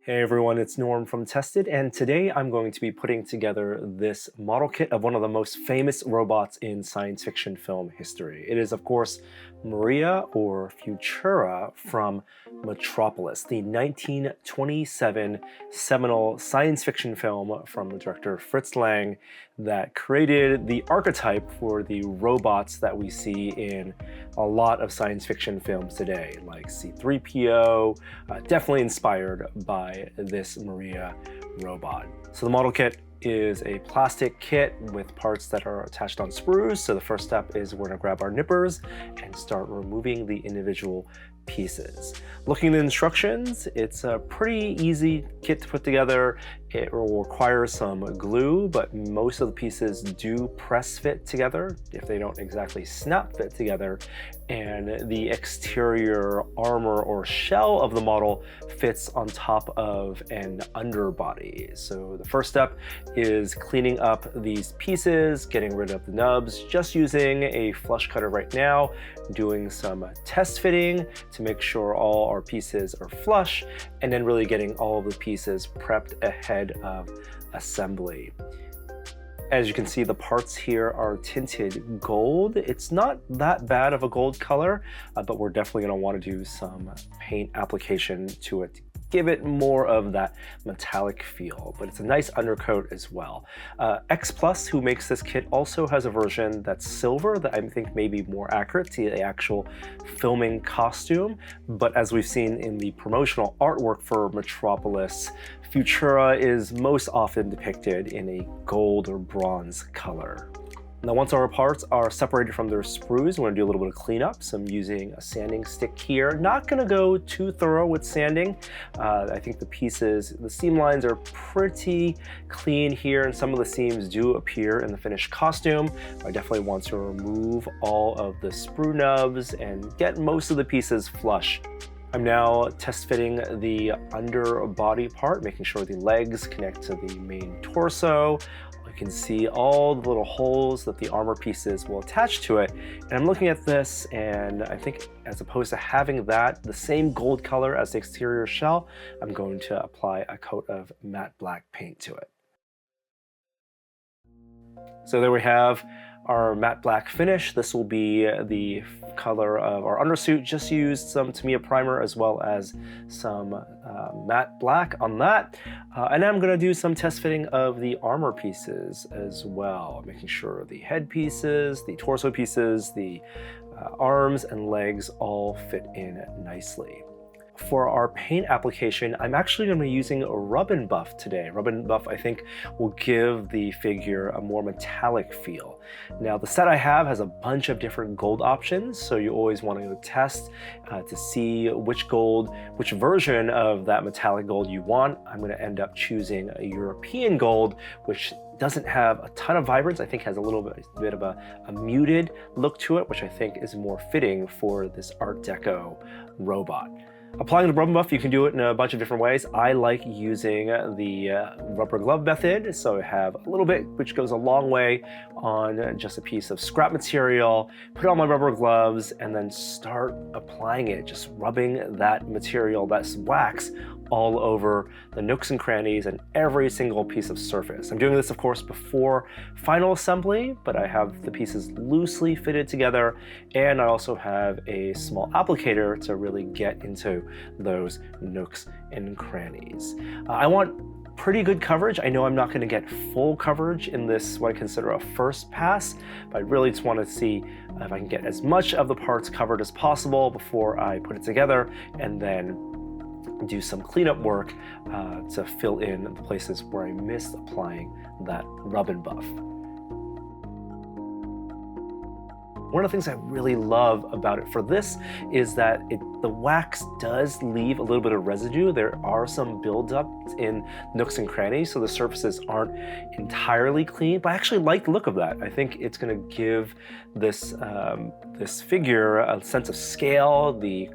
Hey everyone, it's Norm from Tested, and today I'm going to be putting together this model kit of one of the most famous robots in science fiction film history. It is, of course, Maria or Futura from Metropolis, the 1927 seminal science fiction film from the director Fritz Lang that created the archetype for the robots that we see in a lot of science fiction films today, like C-3PO, definitely inspired by this Maria robot. So the model kit is a plastic kit with parts that are attached on sprues. So the first step is we're going to grab our nippers and start removing the individual pieces. Looking at the instructions, it's a pretty easy kit to put together. It will require some glue, but most of the pieces do press fit together if they don't exactly snap fit together. And the exterior armor or shell of the model fits on top of an underbody. So the first step is cleaning up these pieces, getting rid of the nubs, just using a flush cutter right now, doing some test fitting to make sure all our pieces are flush, and then really getting all of the pieces prepped ahead of assembly. As you can see, the parts here are tinted gold. It's not that bad of a gold color, but we're definitely going to want to do some paint application to it to give it more of that metallic feel, but it's a nice undercoat as well. X Plus, who makes this kit, also has a version that's silver that I think may be more accurate to the actual filming costume, but as we've seen in the promotional artwork for Metropolis, Futura is most often depicted in a gold or bronze color. Now, once our parts are separated from their sprues, we're going to do a little bit of cleanup. So I'm using a sanding stick here. Not going to go too thorough with sanding. I think the seam lines are pretty clean here, and some of the seams do appear in the finished costume. I definitely want to remove all of the sprue nubs and get most of the pieces flush. I'm now test fitting the underbody part, making sure the legs connect to the main torso. You can see all the little holes that the armor pieces will attach to it. And I'm looking at this, and I think as opposed to having that, the same gold color as the exterior shell, I'm going to apply a coat of matte black paint to it. So there we have our matte black finish. This will be the color of our undersuit. Just used some Tamiya primer as well as some matte black on that. And I'm going to do some test fitting of the armor pieces as well, making sure the head pieces, the torso pieces, the arms and legs all fit in nicely. For our paint application, I'm actually going to be using a rub and buff today. Rub and buff, I think, will give the figure a more metallic feel. Now, the set I have has a bunch of different gold options, so you always want to test to see which version of that metallic gold you want. I'm going to end up choosing a European gold, which doesn't have a ton of vibrance. I think has a little bit of a muted look to it, which I think is more fitting for this Art Deco robot. Applying the rub and buff, you can do it in a bunch of different ways. I like using the rubber glove method, so I have a little bit, which goes a long way on just a piece of scrap material, put on my rubber gloves, and then start applying it, just rubbing that material, that's wax, all over the nooks and crannies and every single piece of surface. I'm doing this, of course, before final assembly, but I have the pieces loosely fitted together, and I also have a small applicator to really get into those nooks and crannies. I want pretty good coverage. I know I'm not going to get full coverage in this, what I consider a first pass, but I really just want to see if I can get as much of the parts covered as possible before I put it together, and then do some cleanup work to fill in the places where I missed applying that rub and buff. One of the things I really love about it for this is that the wax does leave a little bit of residue. There are some buildups in nooks and crannies, so the surfaces aren't entirely clean, but I actually like the look of that. I think it's going to give this figure a sense of scale. The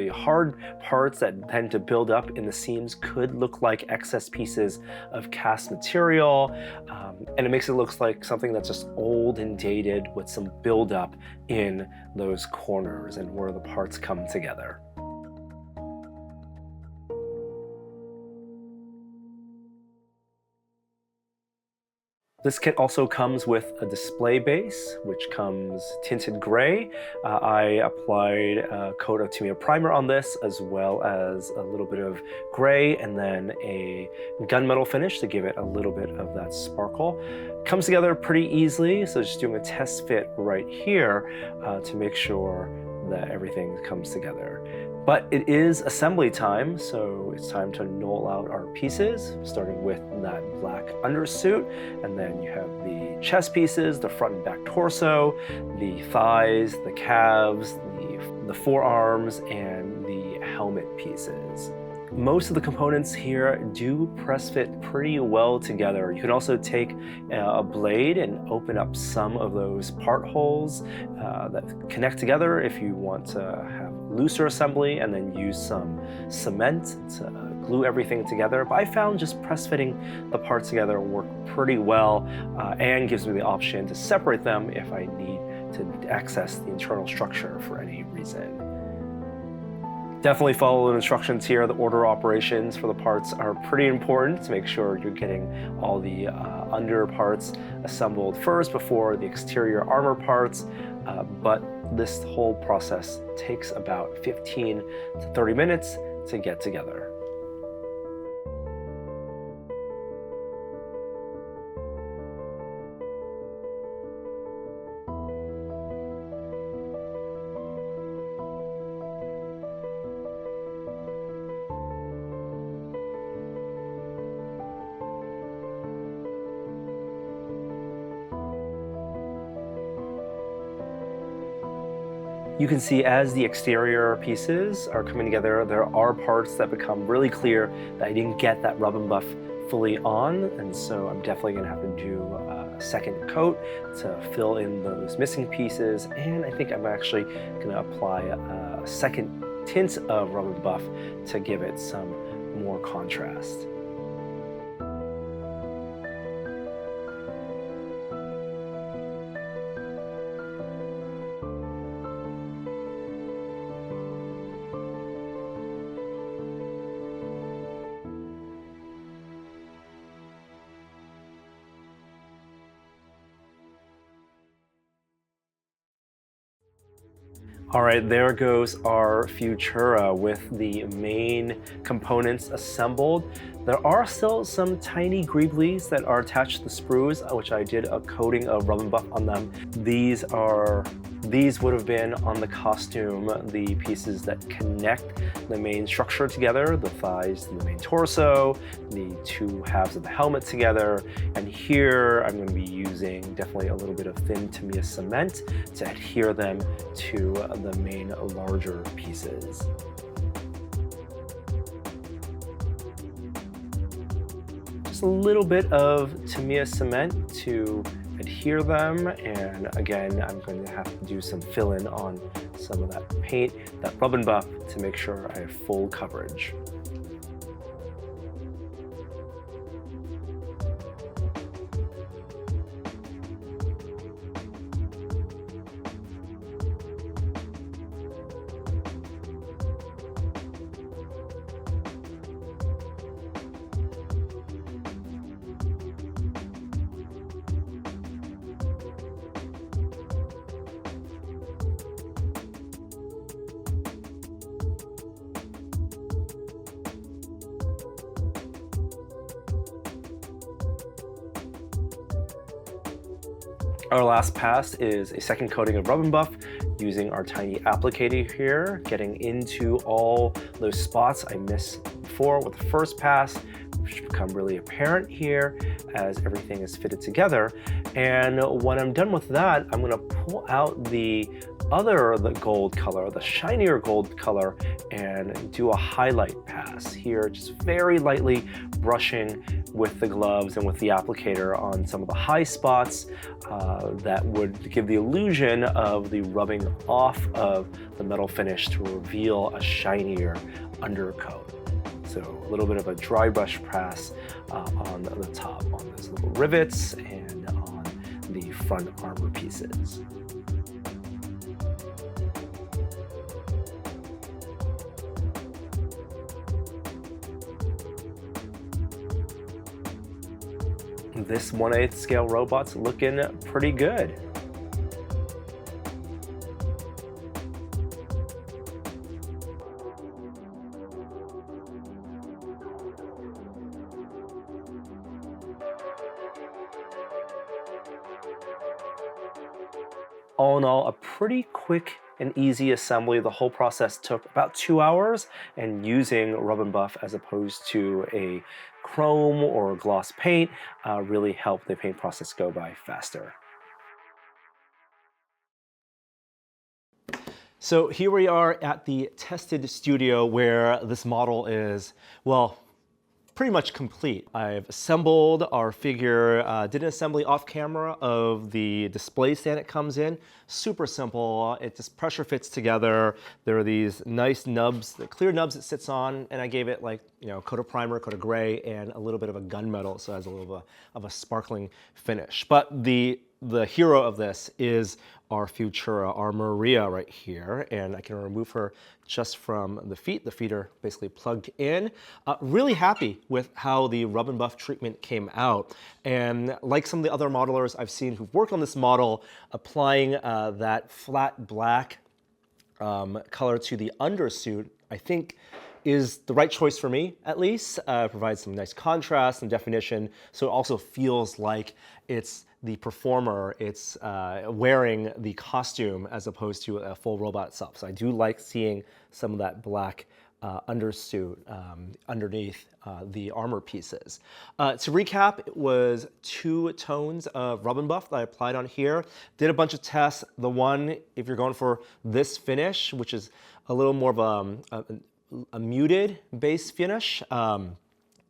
hard parts that tend to build up in the seams could look like excess pieces of cast material, and it makes it look like something that's just old and dated with some buildup in those corners and where the parts come together. This kit also comes with a display base, which comes tinted gray. I applied a coat of Tamiya primer on this, as well as a little bit of gray and then a gunmetal finish to give it a little bit of that sparkle. Comes together pretty easily, so just doing a test fit right here to make sure that everything comes together. But it is assembly time, so it's time to knoll out our pieces, starting with that black undersuit, and then you have the chest pieces, the front and back torso, the thighs, the calves, the forearms, and the helmet pieces. Most of the components here do press fit pretty well together. You can also take a blade and open up some of those part holes that connect together if you want to have looser assembly, and then use some cement to glue everything together. But I found just press fitting the parts together work pretty well and gives me the option to separate them if I need to access the internal structure for any reason. Definitely follow the instructions here. The order operations for the parts are pretty important to make sure you're getting all the under parts assembled first before the exterior armor parts. But this whole process takes about 15 to 30 minutes to get together. You can see as the exterior pieces are coming together, there are parts that become really clear that I didn't get that rub and buff fully on, and so I'm definitely going to have to do a second coat to fill in those missing pieces, and I think I'm actually going to apply a second tint of rub and buff to give it some more contrast. All right, there goes our Futura with the main components assembled. There are still some tiny greeblies that are attached to the sprues, which I did a coating of rub and buff on them. These would have been on the costume, the pieces that connect the main structure together, the thighs and the main torso, the two halves of the helmet together. And here I'm going to be using definitely a little bit of thin Tamiya cement to adhere them to the main larger pieces. Just a little bit of Tamiya cement to adhere them, and again I'm going to have to do some fill-in on some of that paint, that rub and buff, to make sure I have full coverage. Our last pass is a second coating of rub and buff using our tiny applicator here, getting into all those spots I missed before with the first pass, which become really apparent here as everything is fitted together. And when I'm done with that, I'm going to pull out the gold color, the shinier gold color, and do a highlight pass here, just very lightly brushing with the gloves and with the applicator on some of the high spots that would give the illusion of the rubbing off of the metal finish to reveal a shinier undercoat. So a little bit of a dry brush pass on the top, on those little rivets and on the front armor pieces. This 1/8 scale robot's looking pretty good. All in all, a pretty quick and easy assembly. The whole process took about 2 hours, and using rub and buff as opposed to a chrome or gloss paint really helped the paint process go by faster. So here we are at the tested studio where this model is, well, pretty much complete. I've assembled our figure, did an assembly off camera of the display stand it comes in. Super simple, it just pressure fits together. There are these nice nubs, the clear nubs it sits on, and I gave it like, coat of primer, coat of gray, and a little bit of a gunmetal, so it has a little of a sparkling finish. But the hero of this is our Futura, our Maria right here, and I can remove her just from the feet. The feet are basically plugged in. Really happy with how the rub and buff treatment came out. And like some of the other modelers I've seen who've worked on this model, applying that flat black color to the undersuit, I think is the right choice for me, at least. Provides some nice contrast and definition, so it also feels like it's the performer, it's wearing the costume as opposed to a full robot itself. So I do like seeing some of that black undersuit underneath the armor pieces. To recap, it was 2 tones of rub and buff that I applied on here. Did a bunch of tests. The one, if you're going for this finish, which is a little more of a muted base finish,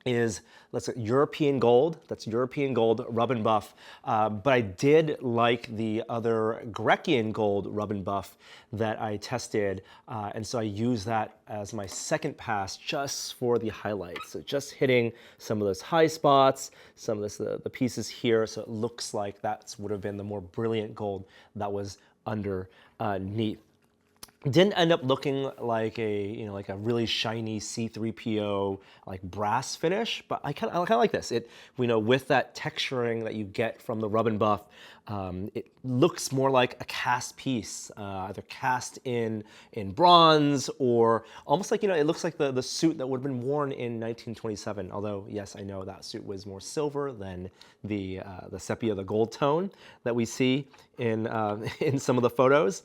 is, let's say, European gold. That's European gold rub and buff. But I did like the other Grecian gold rub and buff that I tested. And so I used that as my second pass just for the highlights. So just hitting some of those high spots, some of this, the pieces here. So it looks like that would have been the more brilliant gold that was underneath. Didn't end up looking like a like a really shiny C3PO like brass finish, but I kind of like this. It with that texturing that you get from the rub and buff, it looks more like a cast piece, either cast in bronze or almost like it looks like the suit that would have been worn in 1927. Although yes, I know that suit was more silver than the sepia, the gold tone that we see in in some of the photos,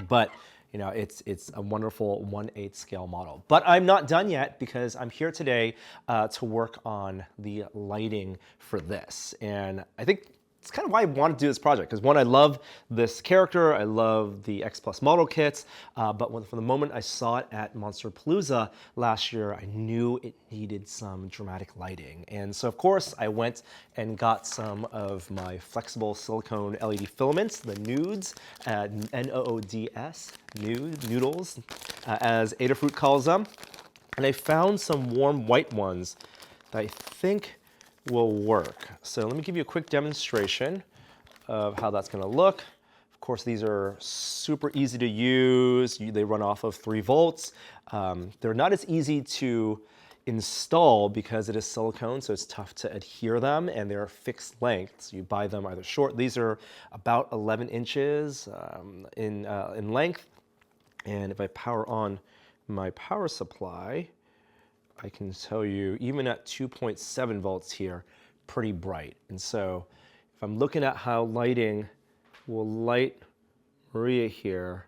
but. It's a wonderful 1/8 scale model. But I'm not done yet because I'm here today to work on the lighting for this. And I think it's kind of why I wanted to do this project, because one, I love this character, I love the X Plus model kits, but from the moment I saw it at Monsterpalooza last year, I knew it needed some dramatic lighting. And so of course I went and got some of my flexible silicone LED filaments, the nudes, N-O-O-D-S, noodles, as Adafruit calls them. And I found some warm white ones that I think will work. So let me give you a quick demonstration of how that's going to look. Of course, these are super easy to use. They run off of 3 volts. They're not as easy to install because it is silicone, so it's tough to adhere them, and they're fixed lengths. You buy them either short. These are about 11 inches in length. And if I power on my power supply, I can tell you, even at 2.7 volts here, pretty bright. And so if I'm looking at how lighting will light Maria here,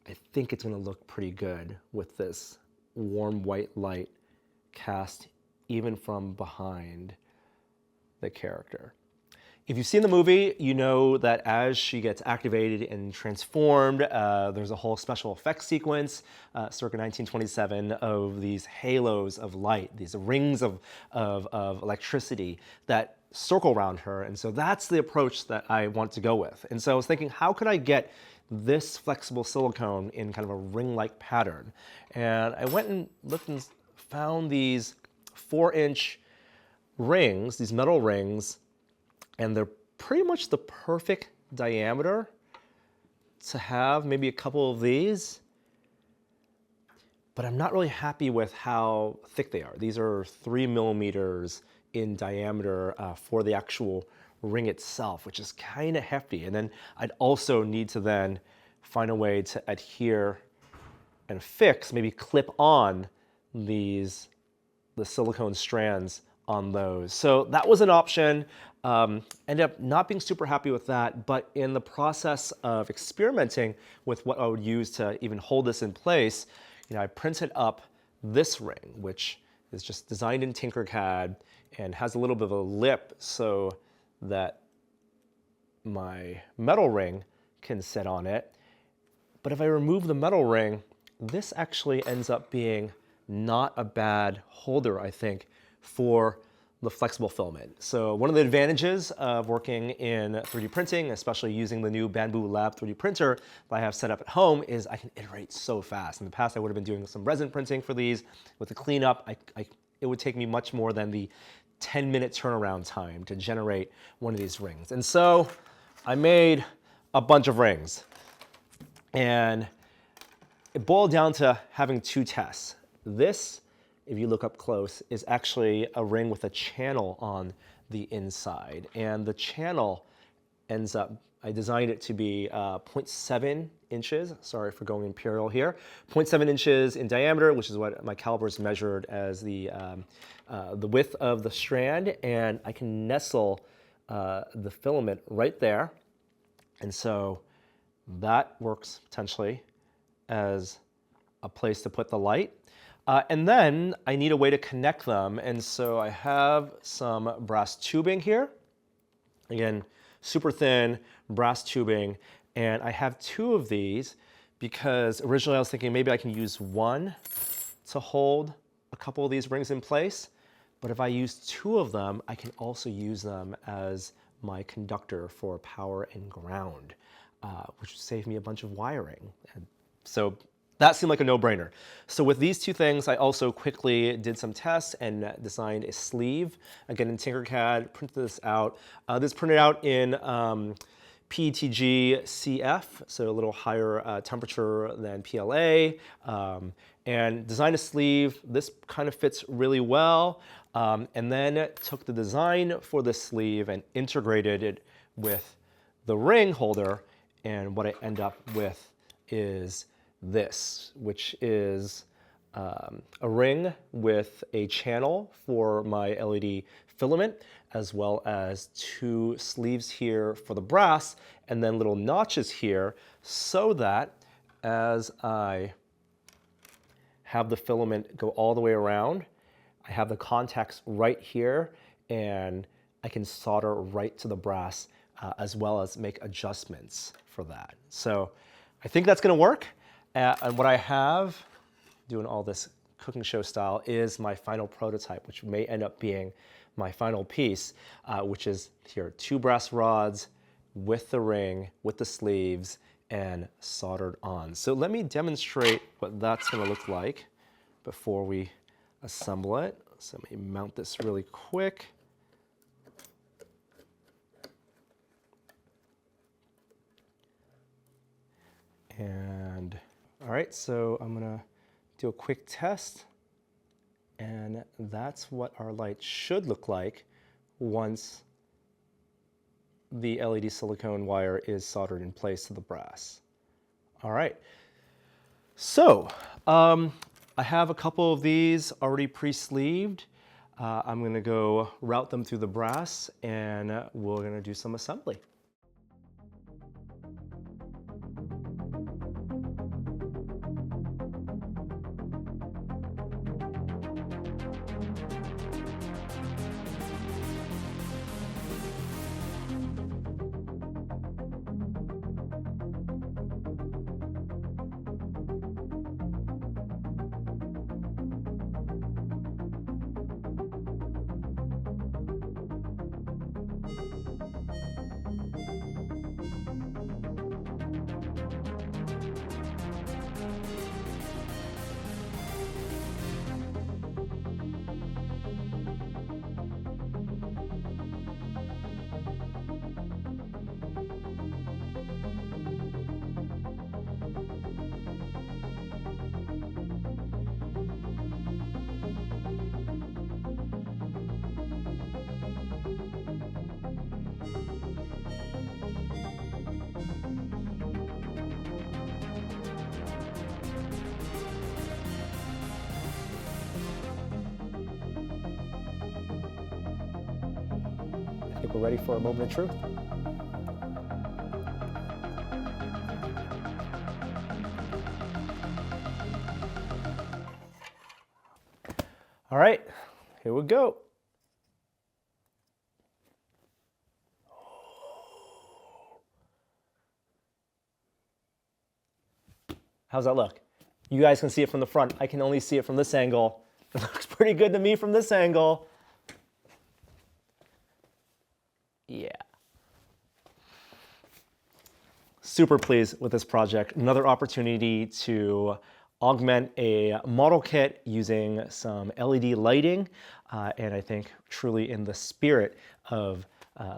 I think it's going to look pretty good with this warm white light cast even from behind the character. If you've seen the movie, you know that as she gets activated and transformed, there's a whole special effects sequence, circa 1927, of these halos of light, these rings of electricity that circle around her. And so that's the approach that I want to go with. And so I was thinking, how could I get this flexible silicone in kind of a ring-like pattern? And I went and looked and found these 4-inch rings, these metal rings, and they're pretty much the perfect diameter to have, maybe a couple of these. But I'm not really happy with how thick they are. These are 3 millimeters in diameter for the actual ring itself, which is kind of hefty. And then I'd also need to then find a way to adhere and fix, maybe clip on the silicone strands on those. So that was an option. Ended up not being super happy with that, but in the process of experimenting with what I would use to even hold this in place, I printed up this ring, which is just designed in Tinkercad and has a little bit of a lip so that my metal ring can sit on it. But if I remove the metal ring, this actually ends up being not a bad holder, I think, for the flexible filament. So one of the advantages of working in 3D printing, especially using the new Bamboo Lab 3D printer that I have set up at home, is I can iterate so fast. In the past, I would have been doing some resin printing for these. With the cleanup, it would take me much more than the 10-minute turnaround time to generate one of these rings. And so I made a bunch of rings. And it boiled down to having two tests. This, if you look up close, is actually a ring with a channel on the inside. And the channel ends up, I designed it to be 0.7 inches. Sorry for going imperial here. 0.7 inches in diameter, which is what my calipers measured as the width of the strand. And I can nestle the filament right there. And so that works potentially as a place to put the light. And then I need a way to connect them. And so I have some brass tubing here. Again, super thin brass tubing. And I have two of these because originally I was thinking maybe I can use one to hold a couple of these rings in place. But if I use two of them, I can also use them as my conductor for power and ground, which would save me a bunch of wiring. And so that seemed like a no-brainer. So with these two things, I also quickly did some tests and designed a sleeve. Again, in Tinkercad, printed this out. This printed out in PETG CF, so a little higher temperature than PLA, and designed a sleeve. This kind of fits really well. And then took the design for the sleeve and integrated it with the ring holder. And what I end up with is this, which is a ring with a channel for my LED filament, as well as two sleeves here for the brass, and then little notches here so that as I have the filament go all the way around, I have the contacts right here, and I can solder right to the brass as well as make adjustments for that. So I think that's gonna work. And what I have, doing all this cooking show style, is my final prototype, which may end up being my final piece, which is here, two brass rods with the ring, with the sleeves, and soldered on. So let me demonstrate what that's gonna look like before we assemble it. So let me mount this really quick. And all right, so I'm gonna do a quick test, and that's what our light should look like once the LED silicone wire is soldered in place to the brass. All right, so I have a couple of these already pre-sleeved. I'm gonna go route them through the brass, and we're gonna do some assembly. we're ready for a moment of truth. All right, here we go. How's that look? You guys can see it from the front. I can only see it from this angle. It looks pretty good to me from this angle. Yeah. Super pleased with this project. Another opportunity to augment a model kit using some LED lighting, and I think truly in the spirit of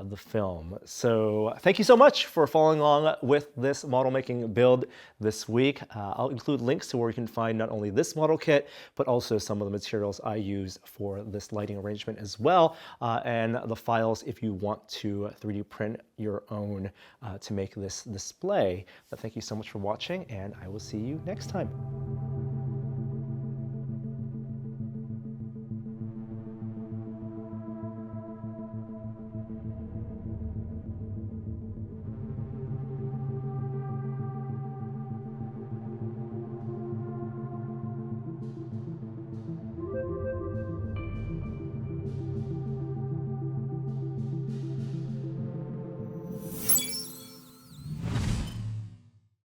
the film. So thank you so much for following along with this model making build this week. I'll include links to where you can find not only this model kit, but also some of the materials I use for this lighting arrangement as well, and the files if you want to 3D print your own to make this display. But thank you so much for watching, and I will see you next time.